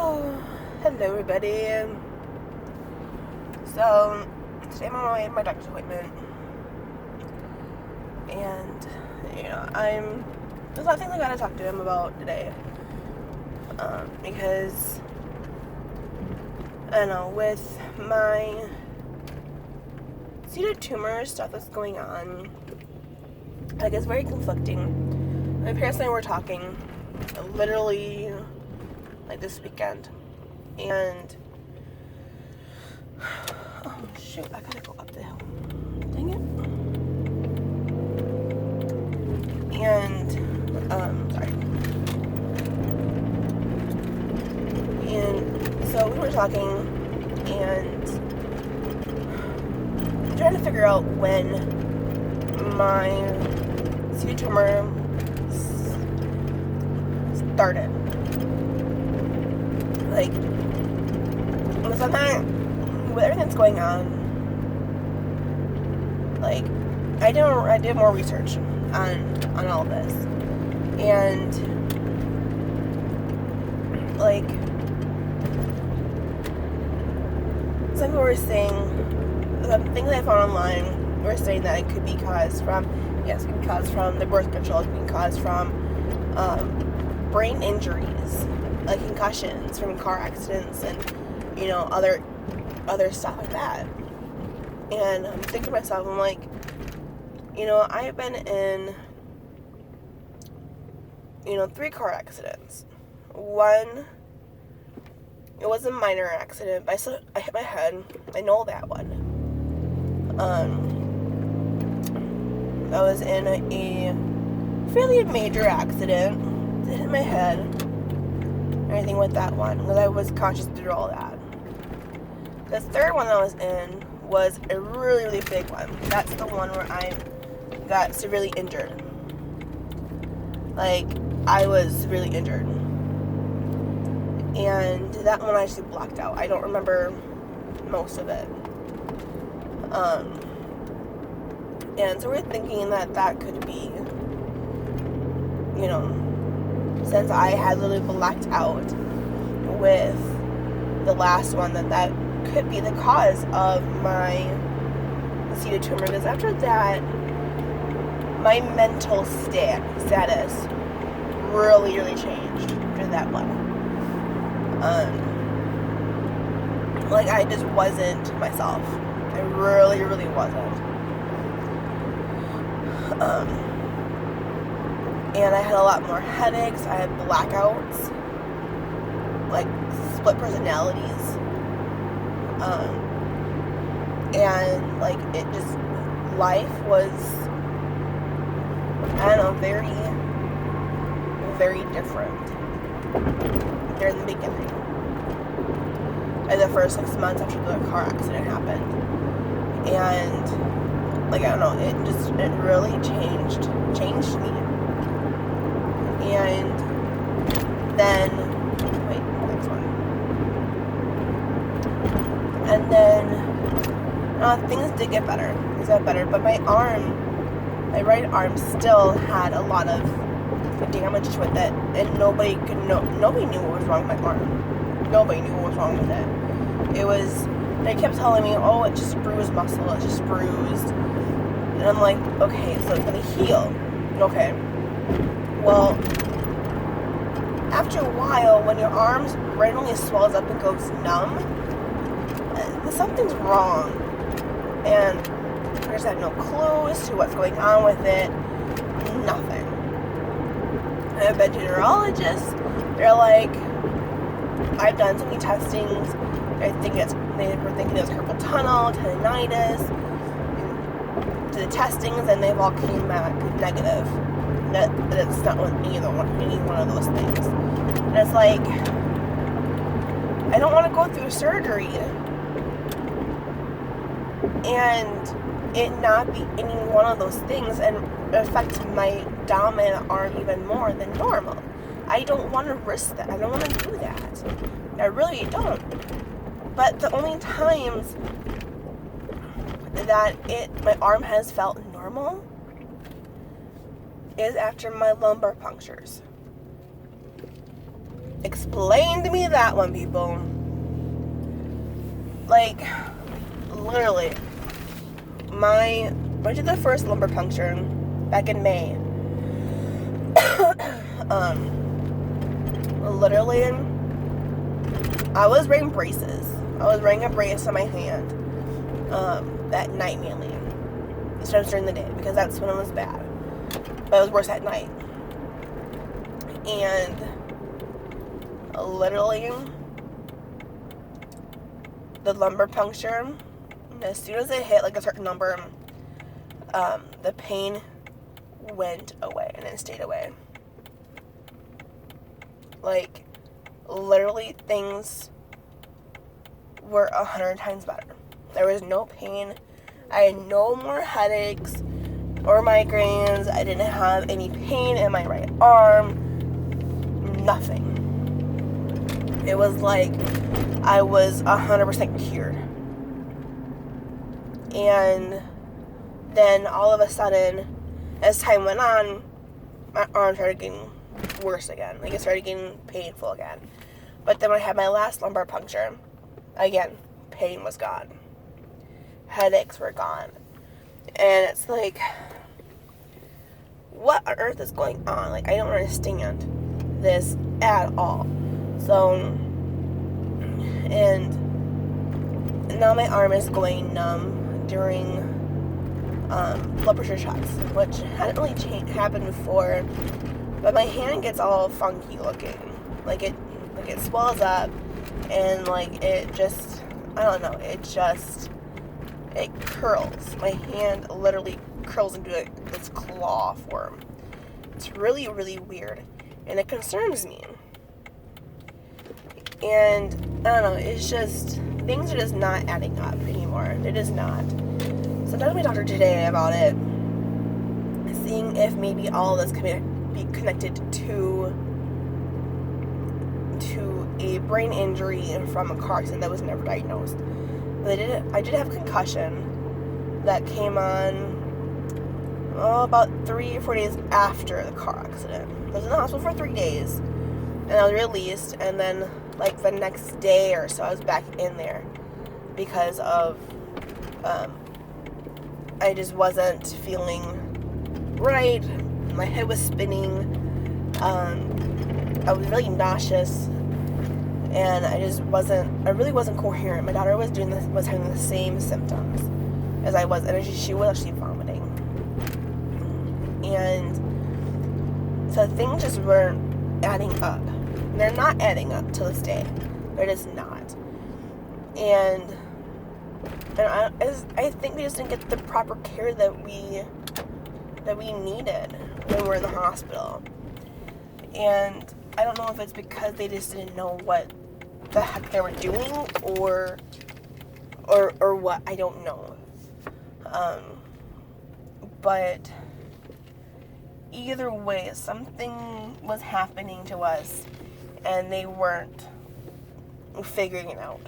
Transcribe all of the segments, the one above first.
Oh, hello everybody. So, today I'm on my way to my doctor's appointment. And, there's a lot of things I gotta talk to him about today. Because, I don't know, with my pseudotumor stuff that's going on, like, it's very conflicting. My parents and I were talking, literally, like, this weekend. And, oh shoot, I gotta go up the hill. Dang it. And, sorry. And so we were talking and trying to figure out when my pseudotumor started. Like, because I'm not, with everything that's going on, like, I did more research on all this, and, like, some people were saying, the things I found online were saying that it could be caused from, the birth control, it could be caused from, brain injuries, like concussions from car accidents and, other stuff like that. And I'm thinking to myself, I'm like, I've been in, 3 car accidents. One, it was a minor accident, but I hit my head. I know that one. I was in a fairly major accident. I hit my head. Anything with that one, because I was conscious through all that. The third one I was in was a really, really big one. That's the one where I got severely injured. Like, I was severely injured. And that one I actually blocked out. I don't remember most of it. And so we're thinking that could be, since I had literally blacked out with the last one, that could be the cause of my pseudotumor. Because after that, my mental status really, really changed after that one. Like, I just wasn't myself. I really, really wasn't. And I had a lot more headaches. I had blackouts, like split personalities, and like it just, life was, I don't know, very, very different during the beginning. Like the first 6 months after the car accident happened, and like, I don't know, it really changed me. And then, next one. And then, things did get better. But my right arm still had a lot of damage with it, and nobody knew what was wrong with my arm. Nobody knew what was wrong with it. They kept telling me, oh, it's just bruised muscle, it's just bruised. And I'm like, okay, so it's gonna heal. Okay. Well, after a while, when your arms randomly swells up and goes numb, something's wrong. And I just have no clue as to what's going on with it. Nothing. I've been to neurologists. They're like, I've done so many testings. They were thinking it was carpal tunnel, tendinitis. To the testings, and they've all came back negative. That's not any one of those things. And it's like, I don't want to go through surgery and it not be any one of those things and affect my dominant arm even more than normal. I don't want to risk that. I don't want to do that. I really don't. But the only times that my arm has felt normal is after my lumbar punctures. Explain to me that one, people. Like, literally, I did the first lumbar puncture back in May. Literally, I was wearing braces. I was wearing a brace on my hand at night mainly. Sometimes during the day, because that's when it was bad. But it was worse at night. And literally, the lumbar puncture, as soon as it hit like a certain number, the pain went away and it stayed away. Like, literally, things were 100 times better. There was no pain. I had no more headaches or migraines. I didn't have any pain in my right arm. Nothing. It was like I was 100% cured. And then all of a sudden, as time went on, my arm started getting worse again. Like, it started getting painful again. But then when I had my last lumbar puncture, again, pain was gone. Headaches were gone. And it's like, what on earth is going on? Like, I don't understand this at all. So, and now my arm is going numb during blood pressure checks, which hadn't really happened before. But my hand gets all funky looking. Like it swells up, and like it just, I don't know, it curls. My hand literally curls into this claw form. It's really, really weird, and it concerns me. And I don't know, it's just, things are just not adding up anymore. They're just not. So I talked to my doctor today about it, seeing if maybe all of this could be connected to a brain injury from a car accident that was never diagnosed. But I did have a concussion that came on about 3 or 4 days after the car accident. I was in the hospital for 3 days, and I was released, and then like the next day or so I was back in there because of I just wasn't feeling right. My head was spinning. I was really nauseous, and I really wasn't coherent. My daughter was having the same symptoms as I was, and she was actually vomiting. And so things just weren't adding up. They're not adding up to this day. They're just not. And I think we just didn't get the proper care that we needed when we were in the hospital. And I don't know if it's because they just didn't know what the heck they were doing or what, I don't know. But either way, something was happening to us, and they weren't figuring it out.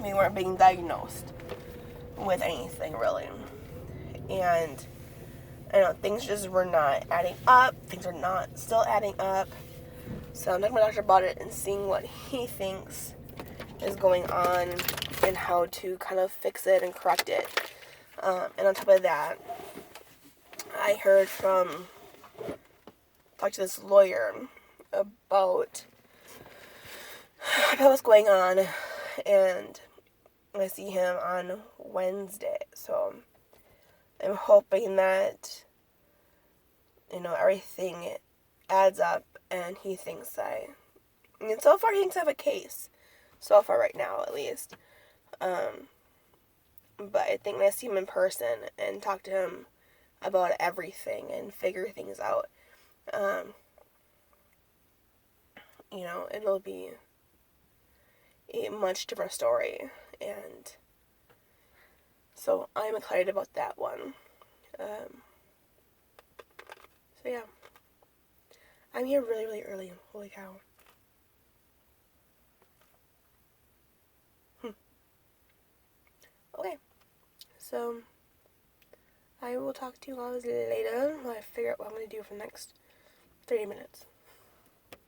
They weren't being diagnosed with anything, really. And I don't know, things just were not adding up. Things are not still adding up. So I'm talking to my doctor about it and seeing what he thinks is going on and how to kind of fix it and correct it. And on top of that, I talked to this lawyer about what's going on, and I see him on Wednesday. So I'm hoping that, everything adds up, and he thinks and so far he thinks I have a case. So far, right now, at least. But I think when I see him in person and talk to him about everything and figure things out, it'll be a much different story. And so I'm excited about that one. So yeah. I'm here really, really early. Holy cow. Okay. So I will talk to you guys later when I figure out what I'm going to do for the next 30 minutes.